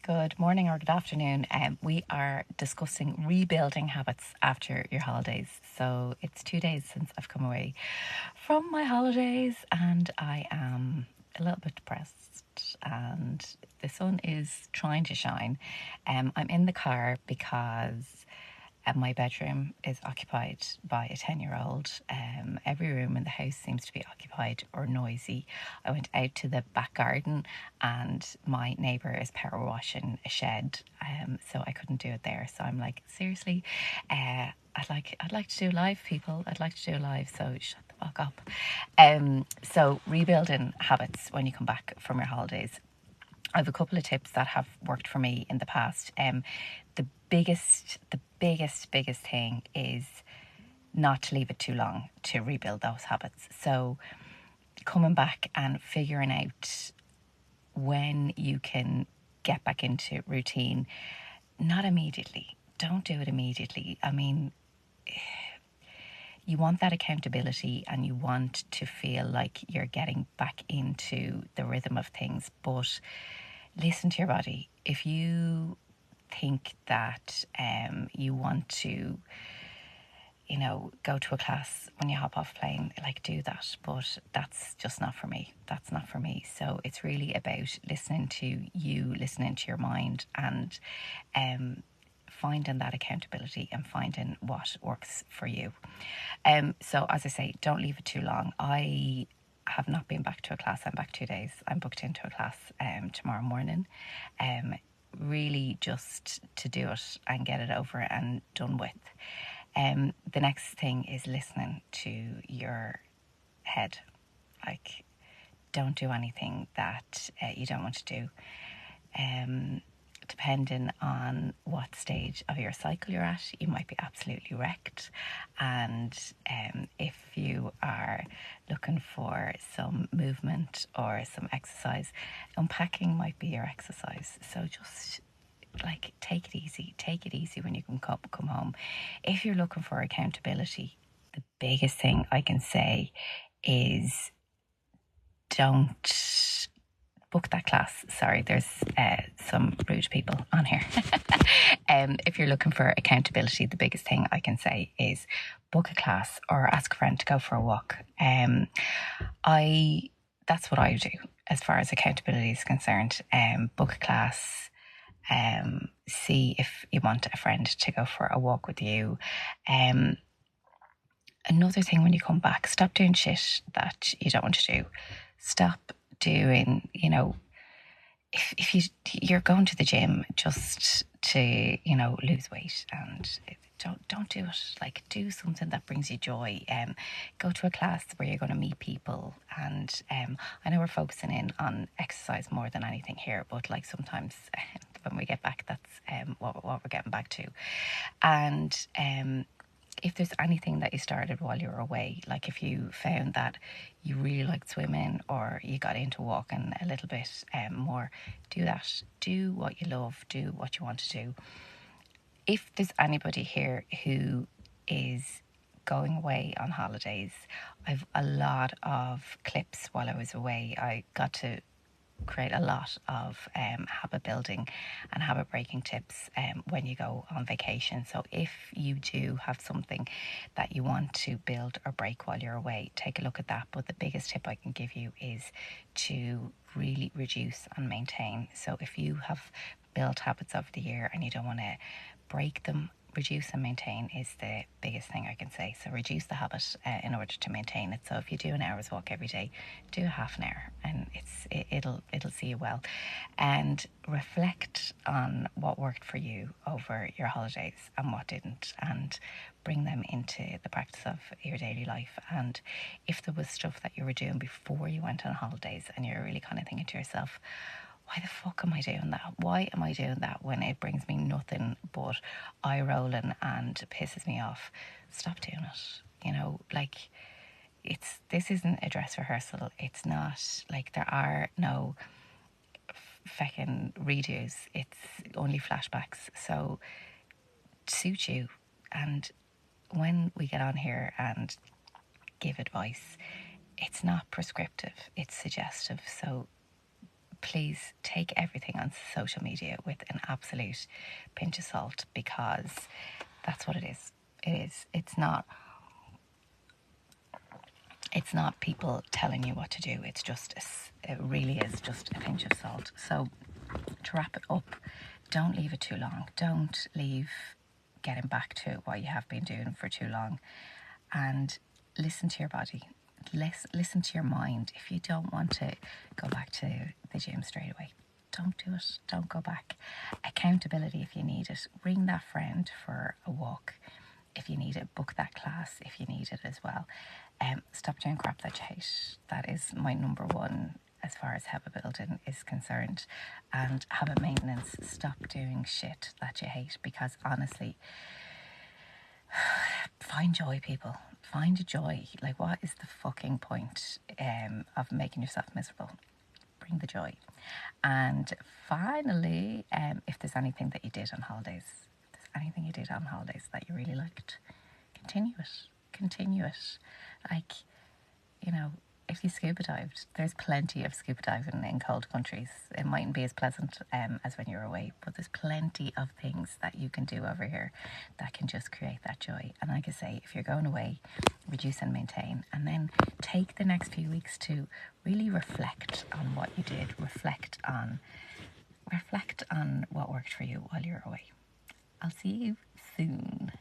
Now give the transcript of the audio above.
Good morning or good afternoon. We are discussing rebuilding habits after your holidays. So it's 2 days since I've come away from my holidays and I am a little bit depressed and the sun is trying to shine. I'm in the car because my bedroom is occupied by a 10-year-old. Every room in the house seems to be occupied or noisy. I went out to the back garden and my neighbour is power washing a shed, so I couldn't do it there. So I'm like, seriously, I'd like to do live, people. I'd like to do live, so shut the fuck up. So rebuilding habits when you come back from your holidays. I have a couple of tips that have worked for me in the past. The biggest thing is not to leave it too long to rebuild those habits. So coming back and figuring out when you can get back into routine, not immediately. Don't do it immediately. I mean, you want that accountability and you want to feel like you're getting back into the rhythm of things, but listen to your body. If you think that you want to, go to a class when you hop off a plane, like do that, but that's just not for me. That's not for me. So it's really about listening to you, listening to your mind, and finding that accountability and finding what works for you. So as I say, don't leave it too long. I have not been back to a class. I'm back 2 days. I'm booked into a class tomorrow morning. Really just to do it and get it over and done with. The next thing is listening to your head. Like, don't do anything that you don't want to do. Depending on what stage of your cycle you're at, you might be absolutely wrecked. And if you are looking for some movement or some exercise, unpacking might be your exercise. So just take it easy when you can come home. If you're looking for accountability, the biggest thing I can say is don't book that class. Sorry, there's some rude people on here. If you're looking for accountability, the biggest thing I can say is book a class or ask a friend to go for a walk. That's what I do as far as accountability is concerned. Book a class. See if you want a friend to go for a walk with you. Another thing when you come back, stop doing shit that you don't want to do. Stop doing, if you're going to the gym just to, lose weight, and don't do it. Like, do something that brings you joy. Go to a class where you're going to meet people, and I know we're focusing in on exercise more than anything here, but like sometimes when we get back, that's what we're getting back to. And if there's anything that you started while you were away, like if you found that you really liked swimming or you got into walking a little bit more, do that. Do what you love, do what you want to do. If there's anybody here who is going away on holidays, I've a lot of clips while I was away. I got to create a lot of habit building and habit breaking tips when you go on vacation. So if you do have something that you want to build or break while you're away, take a look at that. But the biggest tip I can give you is to really reduce and maintain. So if you have built habits over the year and you don't want to break them, reduce and maintain is the biggest thing I can say. So reduce the habit in order to maintain it. So if you do an hour's walk every day, do a half an hour, and it'll see you well. And reflect on what worked for you over your holidays and what didn't, and bring them into the practice of your daily life. And if there was stuff that you were doing before you went on holidays and you're really kind of thinking to yourself, why the fuck am I doing that? Why am I doing that when it brings me nothing but eye rolling and pisses me off? Stop doing it. This isn't a dress rehearsal. It's not like there are no feckin' redos. It's only flashbacks. So suit you. And when we get on here and give advice, it's not prescriptive, it's suggestive. So please take everything on social media with an absolute pinch of salt, because that's what it is. It's not people telling you what to do. It's just, it really is just a pinch of salt. So to wrap it up, don't leave it too long. Don't leave getting back to what you have been doing for too long, and listen to your body. Listen to your mind. If you don't want to go back to the gym straight away, don't do it. Don't go back. Accountability if you need it. Ring that friend for a walk if you need it. Book that class if you need it as well. Stop doing crap that you hate. That is my number one as far as habit building is concerned. And habit maintenance, stop doing shit that you hate, because honestly, find joy, people. Find a joy. Like, what is the fucking point of making yourself miserable? Bring the joy. And finally, if there's anything that you did on holidays, that you really liked, continue it. Like, you know, if you scuba dived, there's plenty of scuba diving in cold countries. It mightn't be as pleasant as when you're away, but there's plenty of things that you can do over here that can just create that joy. And like I say, if you're going away, reduce and maintain, and then take the next few weeks to really reflect on what you did. Reflect on what worked for you while you're away. I'll see you soon.